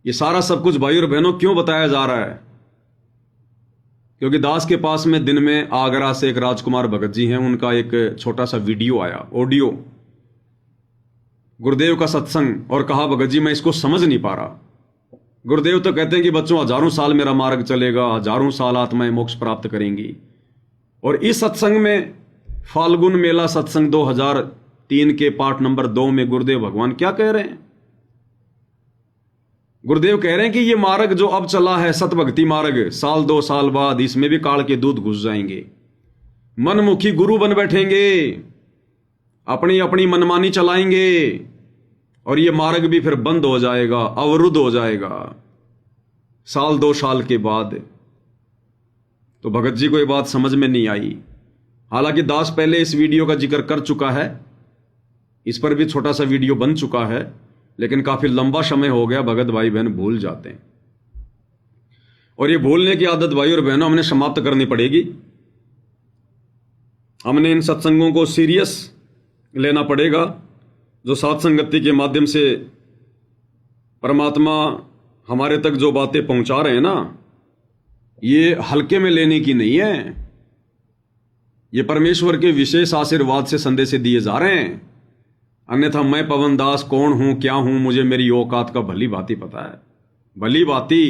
ये सारा सब कुछ भाई और बहनों क्यों बताया जा रहा है? क्योंकि दास के पास में दिन में आगरा से एक राजकुमार भगत जी हैं, उनका एक छोटा सा वीडियो आया, ऑडियो, गुरुदेव का सत्संग, और कहा भगत जी मैं इसको समझ नहीं पा रहा। गुरुदेव तो कहते हैं कि बच्चों हजारों साल मेरा मार्ग चलेगा, हजारों साल आत्माएं मोक्ष प्राप्त करेंगी। और इस सत्संग में फाल्गुन मेला सत्संग 2003 के पाठ नंबर 2 में गुरुदेव भगवान क्या कह रहे हैं? गुरुदेव कह रहे हैं कि ये मार्ग जो अब चला है सतभक्ति मार्ग, साल 2 साल बाद इसमें भी काल के दूत घुस जाएंगे, मनमुखी गुरु बन बैठेंगे, अपनी अपनी मनमानी चलाएंगे, और ये मार्ग भी फिर बंद हो जाएगा, अवरुद्ध हो जाएगा साल 2 साल के बाद। तो भगत जी को ये बात समझ में नहीं आई। हालांकि दास पहले इस वीडियो का जिक्र कर चुका है, इस पर भी छोटा सा वीडियो बन चुका है, लेकिन काफी लंबा समय हो गया, भगत भाई बहन भूल जाते हैं। और ये भूलने की आदत भाई और बहनों हमने समाप्त करनी पड़ेगी। हमने इन सत्संगों को सीरियस लेना पड़ेगा, जो सत्संगति के माध्यम से परमात्मा हमारे तक जो बातें पहुंचा रहे हैं ना, ये हल्के में लेने की नहीं है। ये परमेश्वर के विशेष आशीर्वाद से संदेश दिए जा रहे हैं। अन्यथा मैं पवन दास कौन हूं, क्या हूं, मुझे मेरी औकात का भली भांति पता है, भली भांति।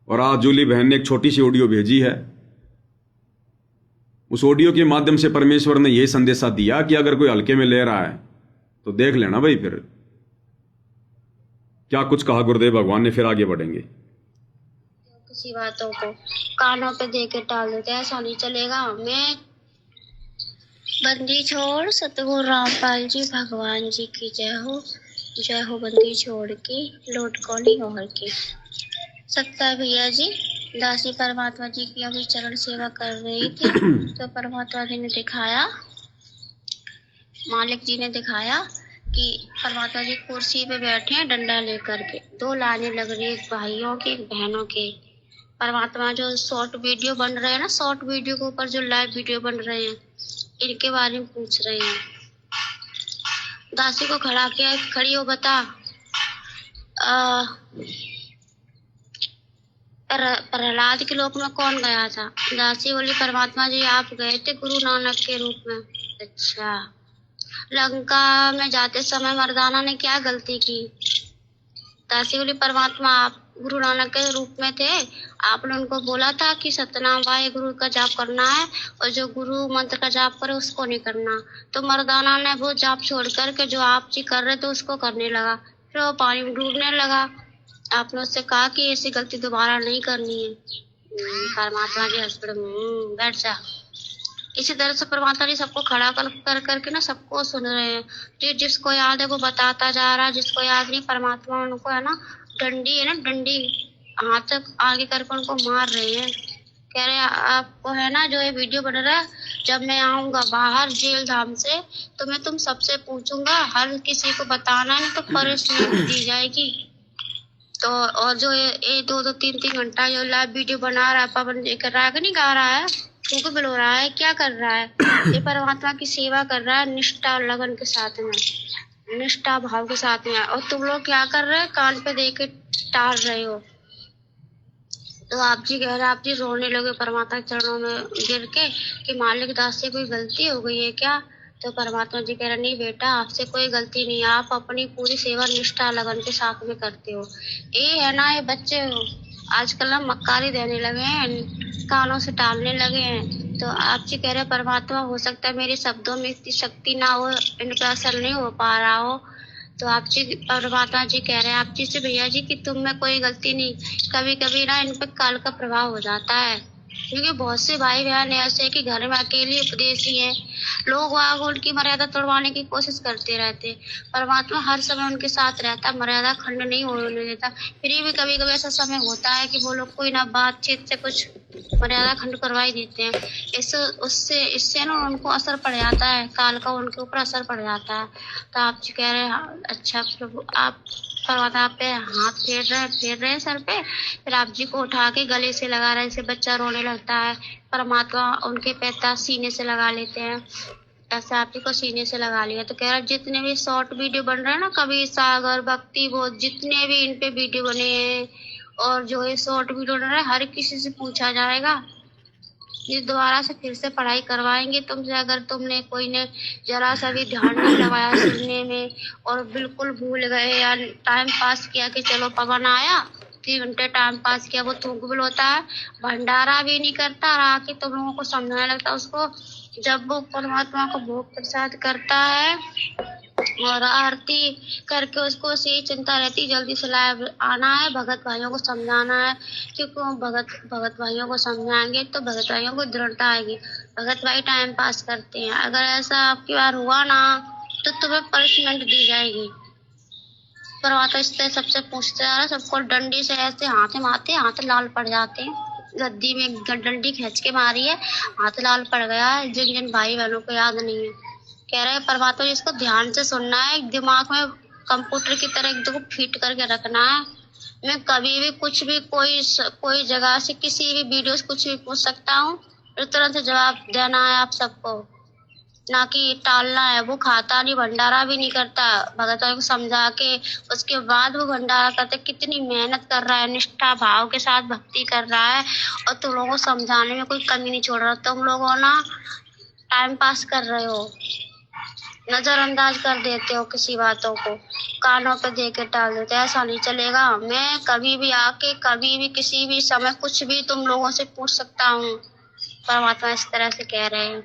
और आज जूली बहन ने एक छोटी सी ऑडियो भेजी है। उस ऑडियो के माध्यम से परमेश्वर ने यह संदेशा दिया कि अगर कोई हल्के में ले रहा है तो देख लेना भाई। फिर क्या कुछ कहा गुरुदेव भगवान ने, फिर आगे बढ़ेंगे। किसी बातों को कानों पे दे के टाल देते हैं, ऐसा नहीं चलेगा। मैं बंदी छोड़ सतगुरु रामपाल जी भगवान जी की जय हो, जय हो। बंदी छोड़ की लोट कौली और की सकता है भैया जी। दासी परमात्मा जी की अभी चरण सेवा कर रही थी, तो परमात्मा जी ने दिखाया, मालिक जी ने दिखाया कि परमात्मा जी कुर्सी पे बैठे हैं डंडा लेकर के। 2 लाइनें लग रही है, भाइयों के बहनों के। परमात्मा जो शॉर्ट वीडियो बन रहे हैं ना, शॉर्ट वीडियो के ऊपर जो लाइव वीडियो बन रहे हैं, इनके बारे में पूछ रहे हैं। दासी को खड़ा किया, खड़ी हो बता, प्रहलाद के लोक में कौन गया था? दासी बोली परमात्मा जी आप गए थे गुरु नानक के रूप में। अच्छा, लंका में जाते समय मर्दाना ने क्या गलती की? दासी बोली परमात्मा आप गुरु नानक के रूप में थे, आपने उनको बोला था कि सतनाम वाहे गुरु का जाप करना है, और जो गुरु मंत्र का जाप करे उसको नहीं करना। तो मर्दाना ने वो जाप छोड़ करके जो आप जी कर रहे थे उसको करने लगा, फिर वो पानी में डूबने लगा। आपने उससे कहा कि ऐसी गलती दोबारा नहीं करनी है। परमात्मा जी हंस पड़े, बैठ जा। इसी तरह से परमात्मा जी सबको खड़ा कर करके ना सबको सुन रहे हैं। जो जिसको याद है वो बताता जा रहा है, जिसको याद नहीं परमात्मा उनको है ना डंडी है ना, डंडी हाथ तक आगे करके उनको मार रहे हैं। कह रहे आपको है ना जो ये वीडियो बन रहा है, जब मैं आऊंगा बाहर जेल धाम से तो मैं तुम सबसे पूछूंगा, हर किसी को बताना नहीं तो परेशानी दी जाएगी। तो और जो ये 2-2, 3-3 घंटा जो लाइव वीडियो बना रहा है, पवन कर रहा है कि नहीं गा रहा है, क्योंकि बुला रहा है, क्या कर रहा है? ये परमात्मा की सेवा कर रहा है निष्ठा लगन के साथ में, निष्ठा भाव के साथ में। और तुम लोग क्या कर रहे हैं? कान पे दे के टाल रहे हो। तो आप जी कह रहे, आप जी रोने लगे परमात्मा के चरणों में गिर के कि मालिक दास से कोई गलती हो गई है क्या? तो परमात्मा जी कह रहे नहीं बेटा, आपसे कोई गलती नहीं, आप अपनी पूरी सेवा निष्ठा लगन के साथ में करते हो। ये है ना, ये बच्चे आजकल ना मक्कारी देने लगे हैं, कानों से टालने लगे हैं। तो आप जी कह रहे परमात्मा हो सकता है मेरे शब्दों में इतनी शक्ति ना हो, इनका असर नहीं हो पा रहा हो। तो आप जी परमात्मा जी कह रहे हैं आप जी से भैया जी कि तुम में कोई गलती नहीं, कभी कभी ना इन पे काल का प्रभाव हो जाता है। क्योंकि बहुत से भाई बहन ऐसे हैं कि घर में अकेले उपदेशी हैं, लोग वहाँ उनकी मर्यादा तोड़वाने की कोशिश करते रहते। परमात्मा हर समय उनके साथ रहता, मर्यादा खंड नहीं होने देता। फिर भी कभी कभी ऐसा समय होता है कि वो लोग कोई ना बातचीत से कुछ मर्यादा खंड करवा ही देते हैं। इससे ना उनको असर पड़ जाता है, काल का उनके ऊपर असर पड़ जाता है। तो आप जी कह रहे हैं अच्छा प्रभु, आप परमात्मा पे हाथ फेर रहे हैं सर पे, फिर आप जी को उठा के गले से लगा रहे हैं, जैसे बच्चा रोने लगता है। परमात्मा उनके पैर सीने से लगा लेते हैं, ऐसे आप ही को सीने से लगा लिया। तो कह रहा जितने भी शॉर्ट वीडियो बन रहे हैं ना, कबीर सागर, भक्ति बोध, जितने भी इन पे वीडियो बने हैं और जो ये शॉर्ट वीडियो बन रहे हैं, हर किसी से पूछा जाएगा। ये दोबारा से फिर से पढ़ाई करवाएंगे तुमसे, अगर तुमने कोई ने जरा सा भी ध्यान नहीं लगाया सुनने में और बिल्कुल भूल गए या टाइम पास किया कि चलो पवन आया 3 घंटे टाइम पास किया, वो थूकबिल होता है, भंडारा भी नहीं करता और आके तुम लोगों को समझाने लगता है। उसको जब वो परमात्मा को भोग प्रसाद करता है और आरती करके उसको उसी चिंता रहती जल्दी से लाइव आना है, भगत भाइयों को समझाना है, क्योंकि वो भगत भाइयों को समझाएंगे तो भगत भाइयों को दृढ़ता आएगी। भगत भाई टाइम पास करते हैं, अगर ऐसा आपकी बार हुआ ना तो तुम्हें पनिशमेंट दी जाएगी। परमात्मा इससे सबसे पूछते हैं, सबको डंडी से ऐसे हाथ मारते, हाथ लाल पड़ जाते हैं। गद्दी में डंडी खींच के मारी है, हाथ लाल पड़ गया है, जिन जिन भाई बहनों को याद नहीं है। कह रहे हैं परमात्मा जिसको ध्यान से सुनना है, दिमाग में कंप्यूटर की तरह एकदम फिट करके रखना है। मैं कभी भी कुछ भी कोई जगह से किसी भी वीडियो से कुछ भी पूछ सकता हूँ, फिर तुरंत जवाब देना है आप सबको, ना कि टालना है। वो खाता नहीं, भंडारा भी नहीं करता, भगत को समझा के उसके बाद वो भंडारा करते। कितनी मेहनत कर रहा है, निष्ठा भाव के साथ भक्ति कर रहा है और तुम लोगों को समझाने में कोई कमी नहीं छोड़ रहा। तुम लोगों ना टाइम पास कर रहे हो, नजरअंदाज कर देते हो किसी बातों को, कानों पे दे के टाल देते। ऐसा नहीं चलेगा। मैं कभी भी आके कभी भी किसी भी समय कुछ भी तुम लोगों से पूछ सकता हूँ। परमात्मा इस तरह से कह रहे हैं।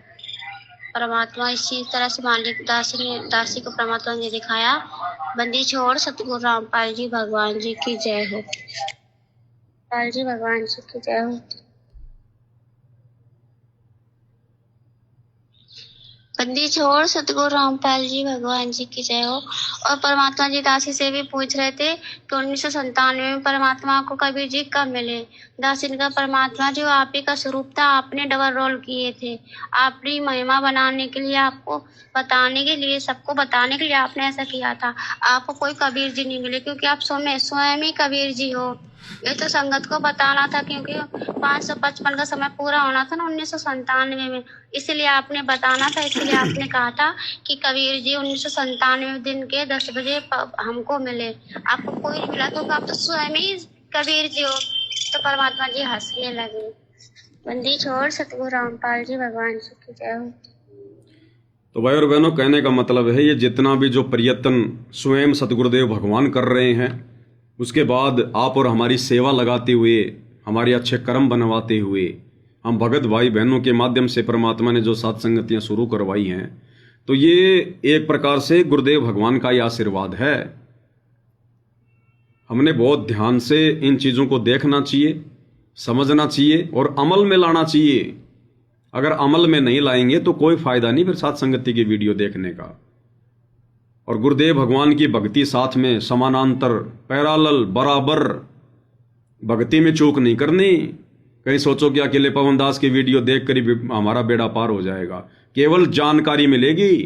परमात्मा इसी तरह से मालिक दासी को परमात्मा ने दिखाया। बंदी छोड़ सतगुरु रामपाल जी भगवान जी की जय हो। पाल जी भगवान जी की जय हो। बंदी छोड़ सतगुरु रामपाल जी भगवान जी की जय हो। और परमात्मा जी दासी से भी पूछ रहे थे कि 1997 में परमात्मा को कबीर जी कब मिले। दासी ने कहा परमात्मा जो आप ही का स्वरूप था, आपने डबल रोल किए थे, आपने महिमा बनाने के लिए, आपको बताने के लिए, सबको बताने के लिए आपने ऐसा किया था। आपको कोई कबीर जी नहीं मिले क्योंकि आप स्वयं ही कबीर जी हो। ये तो संगत को बताना था क्योंकि 555 का समय पूरा होना था ना 1997 में, इसलिए आपने बताना था। इसलिए आपने कहा था कि कबीर जी 1997 दिन के 10 बजे हमको मिले। आपको कोई नहीं मिला क्योंकि आप तो स्वयं ही कबीर जी हो। तो परमात्मा जी हंसने लगे। बंदी छोड़ सतगुरु रामपाल जी भगवान जी की जय हो। तो भाई और बहनों, कहने का मतलब है ये जितना भी जो प्रयत्न स्वयं सतगुरुदेव भगवान कर रहे हैं, उसके बाद आप और हमारी सेवा लगाते हुए, हमारे अच्छे कर्म बनवाते हुए, हम भगत भाई बहनों के माध्यम से परमात्मा ने जो सत्संगतियाँ शुरू करवाई हैं, तो ये एक प्रकार से गुरुदेव भगवान का ही आशीर्वाद है। हमने बहुत ध्यान से इन चीज़ों को देखना चाहिए, समझना चाहिए और अमल में लाना चाहिए। अगर अमल में नहीं लाएंगे तो कोई फायदा नहीं फिर सत्संगति की वीडियो देखने का। और गुरुदेव भगवान की भक्ति साथ में समानांतर, पैरालल, बराबर भक्ति में चूक नहीं करनी। कहीं सोचो कि अकेले पवन दास की वीडियो देख कर ही हमारा बेड़ा पार हो जाएगा। केवल जानकारी मिलेगी।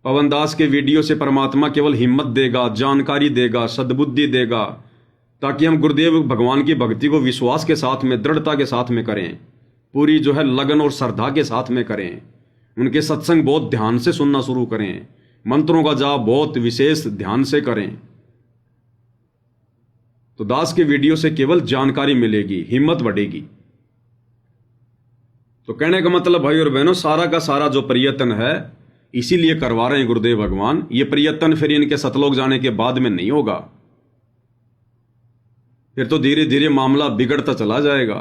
पवन दास के वीडियो से परमात्मा केवल हिम्मत देगा, जानकारी देगा, सद्बुद्धि देगा, ताकि हम गुरुदेव भगवान की भक्ति को विश्वास के साथ में, दृढ़ता के साथ में करें, पूरी जो है लगन और श्रद्धा के साथ में करें। उनके सत्संग बहुत ध्यान से सुनना शुरू करें, मंत्रों का जाप बहुत विशेष ध्यान से करें। तो दास के वीडियो से केवल जानकारी मिलेगी, हिम्मत बढ़ेगी। तो कहने का मतलब भाई और बहनों, सारा का सारा जो प्रयत्न है इसीलिए करवा रहे हैं गुरुदेव भगवान। ये प्रयत्न फिर इनके सतलोक जाने के बाद में नहीं होगा, फिर तो धीरे धीरे मामला बिगड़ता चला जाएगा।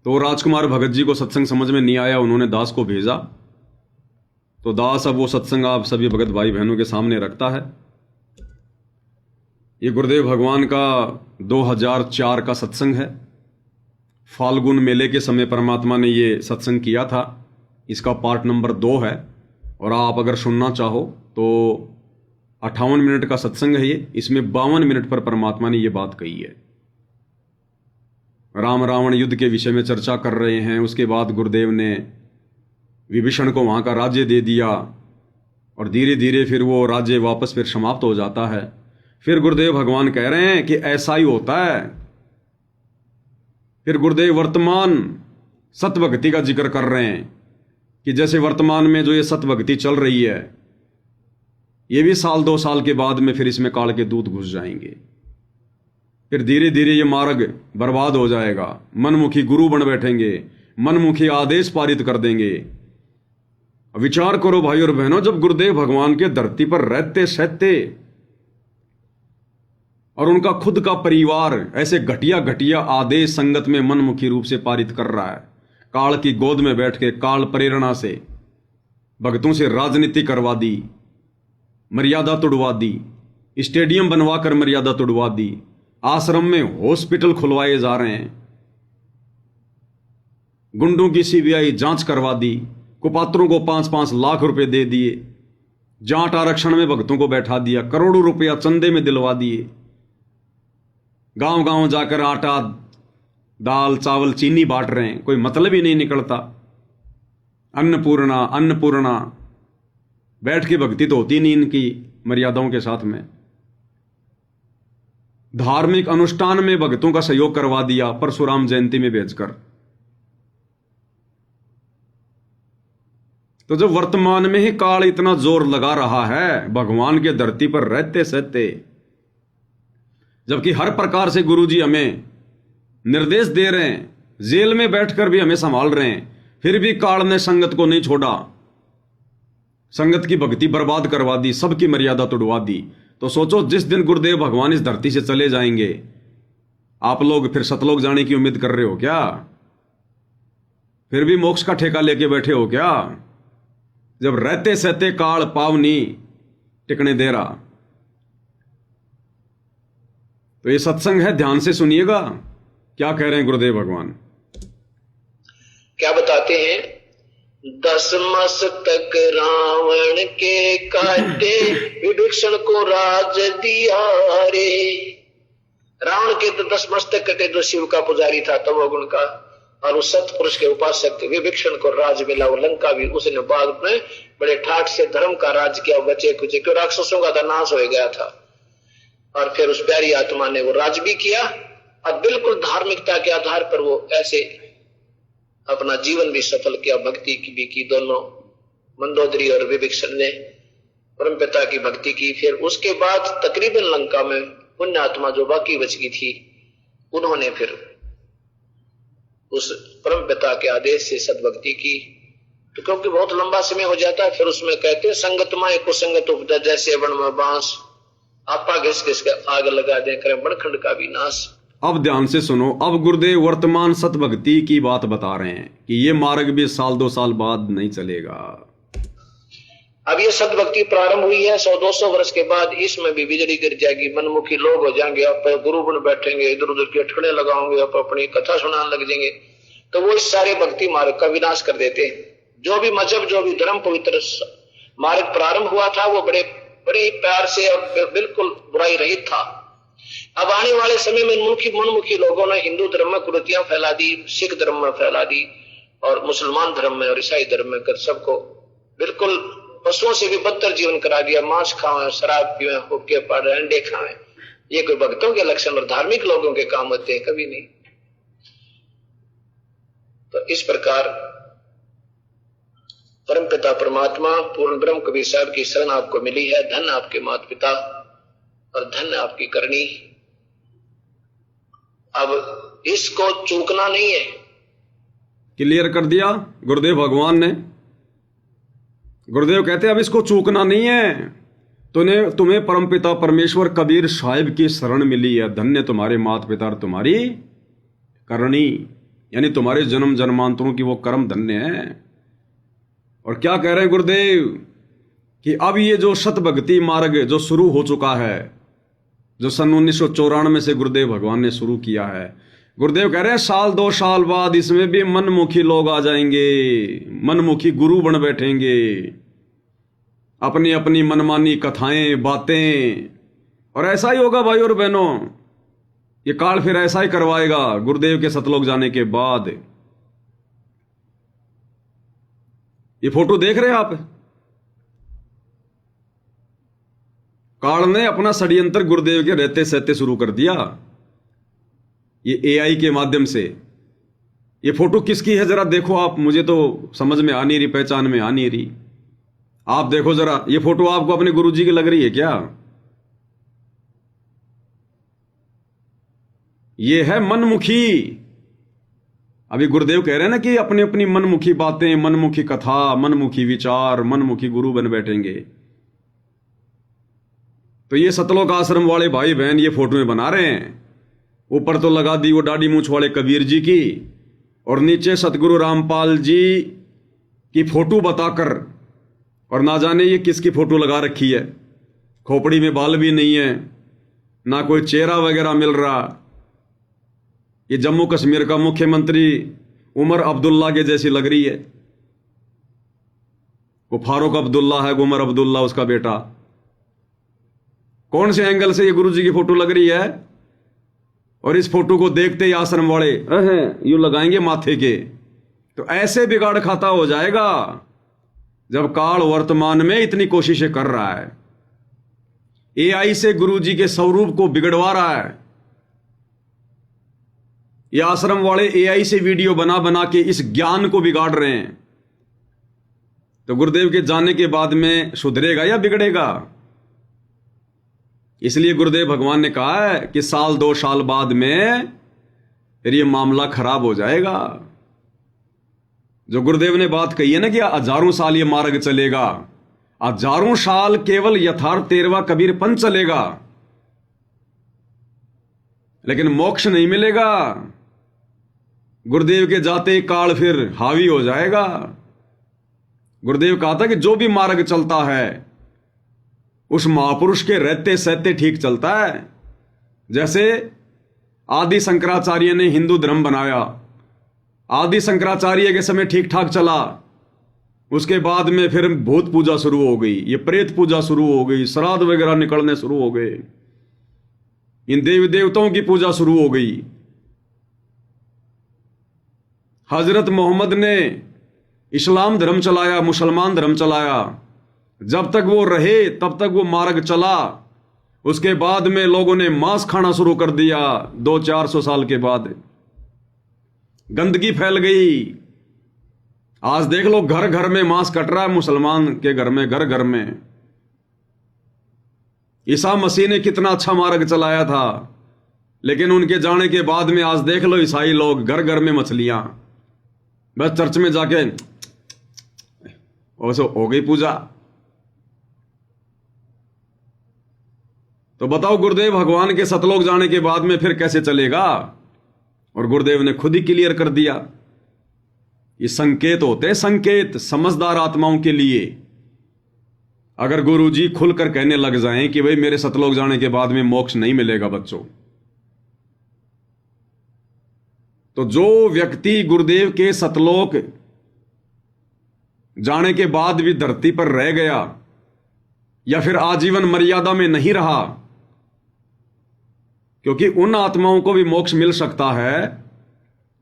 तो राजकुमार भगत जी को सत्संग समझ में नहीं आया, उन्होंने दास को भेजा। तो दास अब वो सत्संग आप सभी भगत भाई बहनों के सामने रखता है। ये गुरुदेव भगवान का 2004 का सत्संग है। फाल्गुन मेले के समय परमात्मा ने ये सत्संग किया था। इसका पार्ट नंबर 2 है और आप अगर सुनना चाहो तो 58 मिनट का सत्संग है ये। इसमें 52 मिनट पर परमात्मा ने ये बात कही है। राम रावण युद्ध के विषय में चर्चा कर रहे हैं। उसके बाद गुरुदेव ने विभीषण को वहाँ का राज्य दे दिया और धीरे धीरे फिर वो राज्य वापस फिर समाप्त हो जाता है। फिर गुरुदेव भगवान कह रहे हैं कि ऐसा ही होता है। फिर गुरुदेव वर्तमान सतभक्ति का जिक्र कर रहे हैं कि जैसे वर्तमान में जो ये सत भक्ति चल रही है, ये भी साल 2 साल के बाद में फिर इसमें काल के दूत घुस जाएंगे। फिर धीरे धीरे ये मार्ग बर्बाद हो जाएगा। मनमुखी गुरु बन बैठेंगे, मनमुखी आदेश पारित कर देंगे। विचार करो भाई और बहनों, जब गुरुदेव भगवान के धरती पर रहते सहते और उनका खुद का परिवार ऐसे घटिया घटिया आदेश संगत में मनमुखी रूप से पारित कर रहा है, काल की गोद में बैठ के काल प्रेरणा से भक्तों से राजनीति करवा दी, मर्यादा तोड़वा दी, स्टेडियम बनवा कर मर्यादा तोड़वा दी, आश्रम में हॉस्पिटल खुलवाए जा रहे हैं, गुंडों की सीबीआई जांच करवा दी, कुपात्रों को 5-5 लाख रुपए दे दिए, जाट आरक्षण में भक्तों को बैठा दिया, करोड़ों रुपया चंदे में दिलवा दिए, गांव गांव जाकर आटा दाल चावल चीनी बांट रहे हैं, कोई मतलब ही नहीं निकलता। अन्नपूर्णा अन्नपूर्णा, बैठ के भक्ति तो होती नहीं इनकी मर्यादाओं के साथ में। धार्मिक अनुष्ठान में भक्तों का सहयोग करवा दिया परशुराम जयंती में भेजकर। तो जब वर्तमान में ही काल इतना जोर लगा रहा है भगवान के धरती पर रहते सहते, जबकि हर प्रकार से गुरुजी हमें निर्देश दे रहे हैं, जेल में बैठकर भी हमें संभाल रहे हैं, फिर भी काल ने संगत को नहीं छोड़ा, संगत की भक्ति बर्बाद करवा दी, सबकी मर्यादा तोड़वा दी। तो सोचो, जिस दिन गुरुदेव भगवान इस धरती से चले जाएंगे, आप लोग फिर सतलोक जाने की उम्मीद कर रहे हो क्या? फिर भी मोक्ष का ठेका लेके बैठे हो क्या? जब रहते सहते काल पावनी टिकने दे रहा। तो ये सत्संग है, ध्यान से सुनिएगा क्या कह रहे हैं गुरुदेव भगवान। क्या बताते हैं? 10 मस्तक रावण के काटे, विभीषण को राज दिया रे। रावण के तो 10 मस्तक कटे, जो शिव का पुजारी था तमोगुण का, और उस सतपुरुष के उपासक विभीषण को राज मिला। वो लंका भी उसने बाद में बड़े ठाठ से धर्म का राज किया, बचे कुछ, क्यों राक्षसों का तो नाश हो गया था। और फिर उस प्यारी आत्मा ने वो राज भी किया, और बिल्कुल धार्मिकता के आधार पर वो ऐसे अपना जीवन भी सफल किया, भक्ति की भी की। दोनों मंदोदरी और विभीषण ने परमपिता की भक्ति की। फिर उसके बाद तकरीबन लंका में पुण्य आत्मा जो बाकी बच गई थी, उन्होंने फिर उस परमपिता के आदेश से सदभक्ति की। तो क्योंकि बहुत लंबा समय हो जाता है, फिर उसमें कहते हैं संगत माए को संगत उपजा, जैसे वन में बांस, आपा घिस घिस के आग लगा दे, करें बनखंड का भी नाश। अब ध्यान से सुनो, अब गुरुदेव वर्तमान सतभक्ति की बात बता रहे हैं कि ये मार्ग भी 1-2 साल बाद नहीं चलेगा। अब ये सदभक्ति प्रारंभ हुई है, 100-200 वर्ष के बाद इसमें भी बिजली गिर जाएगी, मनमुखी लोग हो जाएंगे, आप गुरु बन बैठेंगे, इधर उधर के अटकड़े लगाओगे, आप अपनी कथा सुनाने लग जाएंगे। तो वो इस सारे भक्ति मार्ग का विनाश कर देते हैं। जो भी मजहब, जो भी धर्म पवित्र मार्ग प्रारंभ हुआ था, वो बड़े बड़े प्यार से और बिल्कुल बुराई रहित था। अब आने वाले समय में मनमुखी लोगों ने हिंदू धर्म में कुरीतियां फैला दी, सिख धर्म में फैला दी, और मुसलमान धर्म में और ईसाई धर्म में कर सबको बिल्कुल पशुओं से भी बदतर जीवन करा दिया। मांस खाएं, शराब पीएं, हुक्के पाड़े, अंडे खाएं। ये कोई भक्तों के लक्षण और धार्मिक लोगों के काम होते हैं? कभी नहीं। तो इस प्रकार परमपिता परमात्मा पूर्ण ब्रह्म कबीर साहब की शरण आपको मिली है। धन आपके माता पिता और धन आपकी करनी। अब इसको चूकना नहीं है। क्लियर कर दिया गुरुदेव भगवान ने। गुरुदेव कहते हैं अब इसको चूकना नहीं है। तुम्हें परमपिता परमेश्वर कबीर साहिब की शरण मिली है। धन्य तुम्हारे माता पिता और तुम्हारी करनी, यानी तुम्हारे जन्म जन्मांतरों की वो कर्म धन्य है। और क्या कह रहे हैं गुरुदेव कि अब ये जो सतभक्ति मार्ग जो शुरू हो चुका है, जो सन 1994 से गुरुदेव भगवान ने शुरू किया है, गुरुदेव कह रहे हैं 1-2 साल बाद इसमें भी मनमुखी लोग आ जाएंगे, मनमुखी गुरु बन बैठेंगे, अपनी अपनी मनमानी कथाएं बातें। और ऐसा ही होगा भाई और बहनों, ये काल फिर ऐसा ही करवाएगा गुरुदेव के सतलोक जाने के बाद। ये फोटो देख रहे हैं आप, काल ने अपना षड्यंत्र गुरुदेव के रहते सहते शुरू कर दिया। ये एआई के माध्यम से ये फोटो किसकी है जरा देखो आप, मुझे तो समझ में आ नहीं रही, पहचान में आ नहीं रही। आप देखो जरा, ये फोटो आपको अपने गुरुजी की लग रही है क्या? ये है मनमुखी। अभी गुरुदेव कह रहे हैं ना कि अपनी अपनी मनमुखी बातें, मनमुखी कथा, मनमुखी विचार, मनमुखी गुरु बन बैठेंगे। तो ये सतलोक आश्रम वाले भाई बहन ये फोटो में बना रहे हैं। ऊपर तो लगा दी वो दाढ़ी मूंछ वाले कबीर जी की, और नीचे सतगुरु रामपाल जी की फोटो बताकर, और ना जाने ये किसकी फोटो लगा रखी है। खोपड़ी में बाल भी नहीं है, ना कोई चेहरा वगैरह मिल रहा। ये जम्मू कश्मीर का मुख्यमंत्री उमर अब्दुल्ला के जैसी लग रही है। वो फारूक अब्दुल्ला है, उमर अब्दुल्ला उसका बेटा। कौन से एंगल से ये गुरुजी की फोटो लग रही है? और इस फोटो को देखते ही आश्रम वाले यूं लगाएंगे माथे के। तो ऐसे बिगाड़ खाता हो जाएगा जब काल वर्तमान में इतनी कोशिशें कर रहा है, एआई से गुरुजी के स्वरूप को बिगड़वा रहा है। ये आश्रम वाले एआई से वीडियो बना बना के इस ज्ञान को बिगाड़ रहे हैं। तो गुरुदेव के जाने के बाद में सुधरेगा या बिगड़ेगा? इसलिए गुरुदेव भगवान ने कहा है कि साल 2 साल बाद में फिर ये मामला खराब हो जाएगा। जो गुरुदेव ने बात कही है ना कि हजारों साल ये मार्ग चलेगा, हजारों साल केवल यथार्थ तेरवा कबीरपन चलेगा, लेकिन मोक्ष नहीं मिलेगा। गुरुदेव के जाते काल फिर हावी हो जाएगा। गुरुदेव कहा था कि जो भी मार्ग चलता है उस महापुरुष के रहते सहते ठीक चलता है। जैसे आदि शंकराचार्य ने हिंदू धर्म बनाया, आदि शंकराचार्य के समय ठीक ठाक चला, उसके बाद में फिर भूत पूजा शुरू हो गई, ये प्रेत पूजा शुरू हो गई, श्राद्ध वगैरह निकलने शुरू हो गए, इन देवी देवताओं की पूजा शुरू हो गई। हजरत मोहम्मद ने इस्लाम धर्म चलाया, मुसलमान धर्म चलाया, जब तक वो रहे तब तक वो मार्ग चला। उसके बाद में लोगों ने मांस खाना शुरू कर दिया। 200-400 साल के बाद गंदगी फैल गई। आज देख लो घर घर में मांस कट रहा है, मुसलमान के घर में, घर घर में। ईसा मसीह ने कितना अच्छा मार्ग चलाया था, लेकिन उनके जाने के बाद में आज देख लो ईसाई लोग घर घर में मछलियां, बस चर्च में जाके और हो गई पूजा। तो बताओ गुरुदेव भगवान के सतलोक जाने के बाद में फिर कैसे चलेगा? और गुरुदेव ने खुद ही क्लियर कर दिया। ये संकेत होते हैं, संकेत समझदार आत्माओं के लिए। अगर गुरुजी खुलकर कहने लग जाएं कि भाई मेरे सतलोक जाने के बाद में मोक्ष नहीं मिलेगा बच्चों, तो जो व्यक्ति गुरुदेव के सतलोक जाने के बाद भी धरती पर रह गया या फिर आजीवन मर्यादा में नहीं रहा, क्योंकि उन आत्माओं को भी मोक्ष मिल सकता है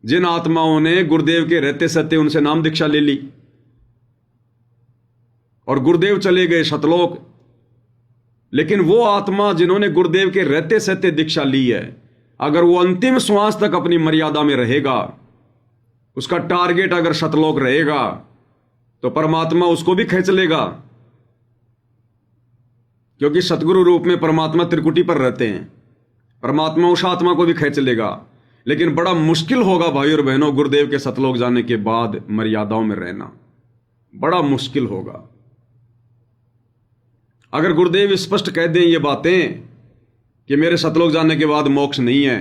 जिन आत्माओं ने गुरुदेव के रहते सहते उनसे नाम दीक्षा ले ली और गुरुदेव चले गए सतलोक। लेकिन वो आत्मा जिन्होंने गुरुदेव के रहते सहते दीक्षा ली है, अगर वो अंतिम श्वास तक अपनी मर्यादा में रहेगा, उसका टारगेट अगर सतलोक रहेगा, तो परमात्मा उसको भी खींच लेगा। क्योंकि सतगुरु रूप में परमात्मा त्रिकुटी पर रहते हैं, परमात्मा उस आत्मा को भी खींच लेगा। लेकिन बड़ा मुश्किल होगा भाई और बहनों, गुरुदेव के सतलोक जाने के बाद मर्यादाओं में रहना बड़ा मुश्किल होगा। अगर गुरुदेव स्पष्ट कह दें ये बातें कि मेरे सतलोक जाने के बाद मोक्ष नहीं है,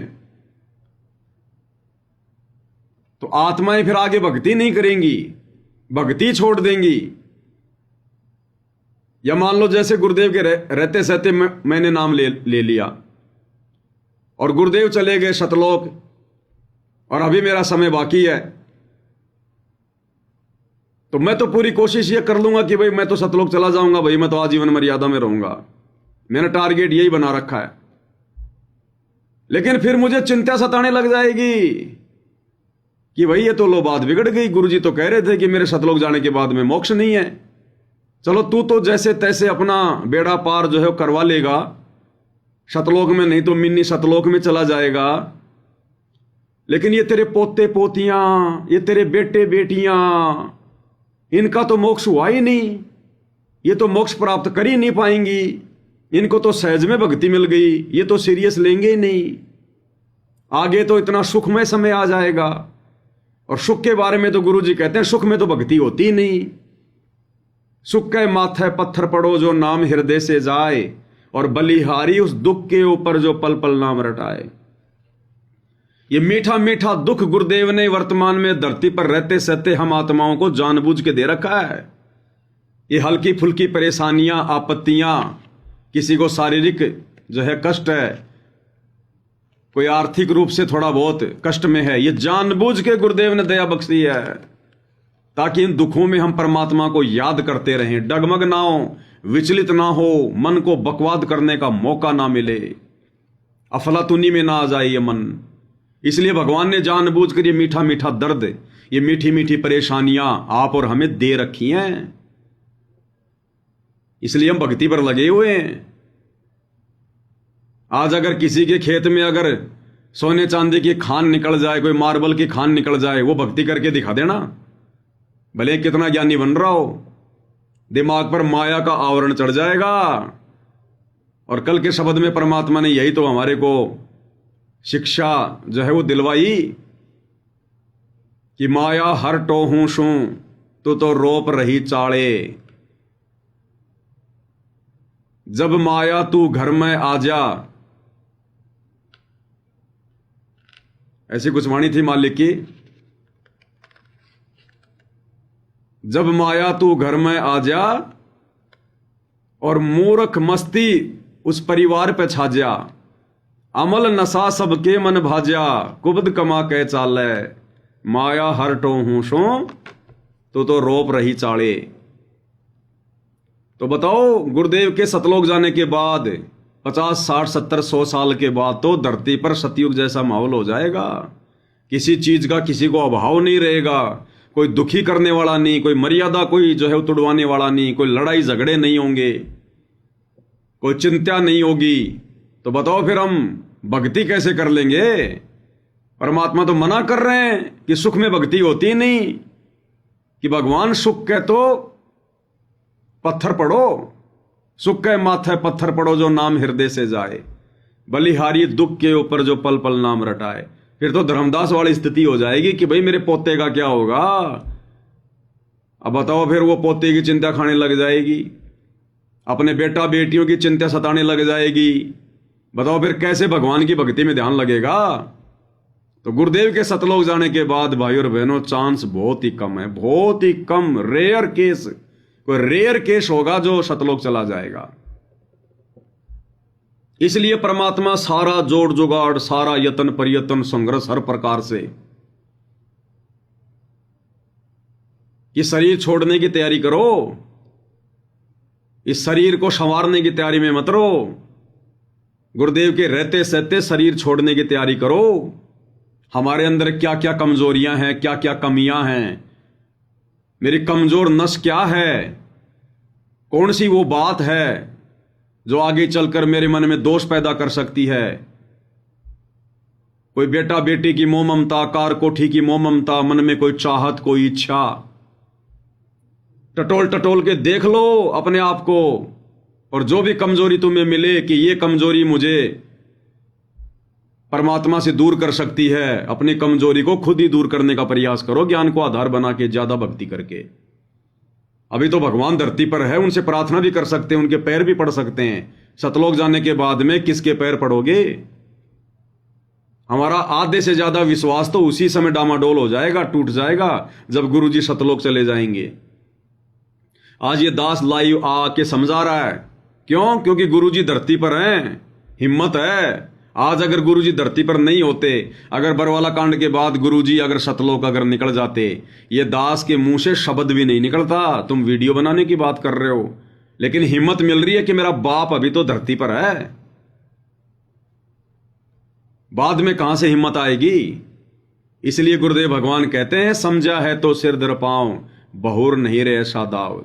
तो आत्माएं फिर आगे भक्ति नहीं करेंगी, भक्ति छोड़ देंगी। या मान लो जैसे गुरुदेव के रहते सहते मैंने नाम ले लिया और गुरुदेव चले गए सतलोक और अभी मेरा समय बाकी है, तो मैं तो पूरी कोशिश ये कर लूंगा कि भाई मैं तो सतलोक चला जाऊंगा, भाई मैं तो आजीवन मर्यादा में रहूंगा, मैंने टारगेट यही बना रखा है। लेकिन फिर मुझे चिंता सताने लग जाएगी कि भाई ये तो लो बात बिगड़ गई, गुरुजी तो कह रहे थे कि मेरे सतलोक जाने के बाद में मोक्ष नहीं है। चलो तू तो जैसे तैसे अपना बेड़ा पार जो है करवा लेगा, सतलोक में नहीं तो मिन्नी सतलोक में चला जाएगा। लेकिन ये तेरे पोते पोतियां, ये तेरे बेटे बेटियां, इनका तो मोक्ष हुआ ही नहीं, ये तो मोक्ष प्राप्त कर ही नहीं पाएंगी, इनको तो सहज में भक्ति मिल गई, ये तो सीरियस लेंगे ही नहीं, आगे तो इतना सुखमय समय आ जाएगा। और सुख के बारे में तो गुरु जी कहते हैं सुख में तो भक्ति होती नहीं। सुख के माथे पत्थर पड़ो जो नाम हृदय से जाए, और बलिहारी उस दुख के ऊपर जो पल पल नाम रटाए। ये मीठा मीठा दुख गुरुदेव ने वर्तमान में धरती पर रहते सहते हम आत्माओं को जानबूझ के दे रखा है। ये हल्की फुल्की परेशानियां, आपत्तियां, किसी को शारीरिक जो है कष्ट है, कोई आर्थिक रूप से थोड़ा बहुत कष्ट में है, ये जानबूझ के गुरुदेव ने दया बख्शी है ताकि इन दुखों में हम परमात्मा को याद करते रहें, डगमग ना हो, विचलित ना हो, मन को बकवाद करने का मौका ना मिले, अफलातुनी में ना आ जाए ये मन। इसलिए भगवान ने जानबूझ कर ये मीठा मीठा दर्द, ये मीठी मीठी परेशानियां आप और हमें दे रखी हैं। इसलिए हम भक्ति पर लगे हुए हैं। आज अगर किसी के खेत में अगर सोने चांदी की खान निकल जाए, कोई मार्बल की खान निकल जाए, वो भक्ति करके दिखा देना, भले कितना ज्ञानी बन रहा हो, दिमाग पर माया का आवरण चढ़ जाएगा। और कल के शब्द में परमात्मा ने यही तो हमारे को शिक्षा जो है वो दिलवाई कि माया हर टोहूं शू तो रोप रही चाड़े, जब माया तू घर में आ जा। ऐसी कुछ वाणी थी मालिक की, जब माया तू घर में आ जा और मूर्ख मस्ती उस परिवार पे छा जा, अमल नशा सबके मन भाजा, कुबद कमा के चाले, माया हर टोहूं शो तो रोप रही चाड़े। तो बताओ, गुरुदेव के सतलोक जाने के बाद 50, 60, 70, 100 साल के बाद तो धरती पर सतयुग जैसा माहौल हो जाएगा। किसी चीज का किसी को अभाव नहीं रहेगा, कोई दुखी करने वाला नहीं, कोई मर्यादा कोई जो है तुड़वाने वाला नहीं, कोई लड़ाई झगड़े नहीं होंगे, कोई चिंता नहीं होगी। तो बताओ फिर हम भक्ति कैसे कर लेंगे? परमात्मा तो मना कर रहे हैं कि सुख में भक्ति होती नहीं, कि भगवान सुख के तो पत्थर पड़ो, सुख के माथे पत्थर पड़ो जो नाम हृदय से जाए, बलिहारी दुख के ऊपर जो पल पल नाम रटाए। फिर तो धर्मदास वाली स्थिति हो जाएगी कि भाई मेरे पोते का क्या होगा। अब बताओ, फिर वो पोते की चिंता खाने लग जाएगी, अपने बेटा बेटियों की चिंता सताने लग जाएगी। बताओ फिर कैसे भगवान की भक्ति में ध्यान लगेगा? तो गुरुदेव के सतलोक जाने के बाद भाई और बहनों चांस बहुत ही कम है, बहुत ही कम, रेयर केस, कोई रेयर केस होगा जो सतलोक चला जाएगा। इसलिए परमात्मा सारा जोड़ जुगाड़, सारा यत्न प्रयत्न संघर्ष हर प्रकार से ये शरीर छोड़ने की तैयारी करो, इस शरीर को संवारने की तैयारी में मत रहो, गुरुदेव के रहते सहते शरीर छोड़ने की तैयारी करो। हमारे अंदर क्या क्या कमजोरियां हैं, क्या क्या कमियां हैं, मेरी कमजोर नस क्या है, कौन सी वो बात है जो आगे चलकर मेरे मन में दोष पैदा कर सकती है। कोई बेटा बेटी की मोह ममता, कार कोठी की मोह ममता, मन में कोई चाहत, कोई इच्छा, टटोल टटोल के देख लो अपने आप को। और जो भी कमजोरी तुम्हें मिले कि ये कमजोरी मुझे परमात्मा से दूर कर सकती है, अपनी कमजोरी को खुद ही दूर करने का प्रयास करो, ज्ञान को आधार बना के, ज्यादा भक्ति करके। अभी तो भगवान धरती पर है, उनसे प्रार्थना भी कर सकते हैं, उनके पैर भी पड़ सकते हैं। सतलोक जाने के बाद में किसके पैर पड़ोगे? हमारा आधे से ज्यादा विश्वास तो उसी समय डामाडोल हो जाएगा, टूट जाएगा, जब गुरु जी सतलोक चले जाएंगे। आज ये दास लाइव आके समझा रहा है, क्यों? क्योंकि गुरु जी धरती पर हैं, हिम्मत है। आज अगर गुरुजी धरती पर नहीं होते, अगर बरवाला कांड के बाद गुरुजी अगर सतलोक अगर निकल जाते, ये दास के मुंह से शब्द भी नहीं निकलता। तुम वीडियो बनाने की बात कर रहे हो, लेकिन हिम्मत मिल रही है कि मेरा बाप अभी तो धरती पर है। बाद में कहां से हिम्मत आएगी? इसलिए गुरुदेव भगवान कहते हैं, समझा है तो सिर धर पांव, बहुर नहीं रहे सादाव।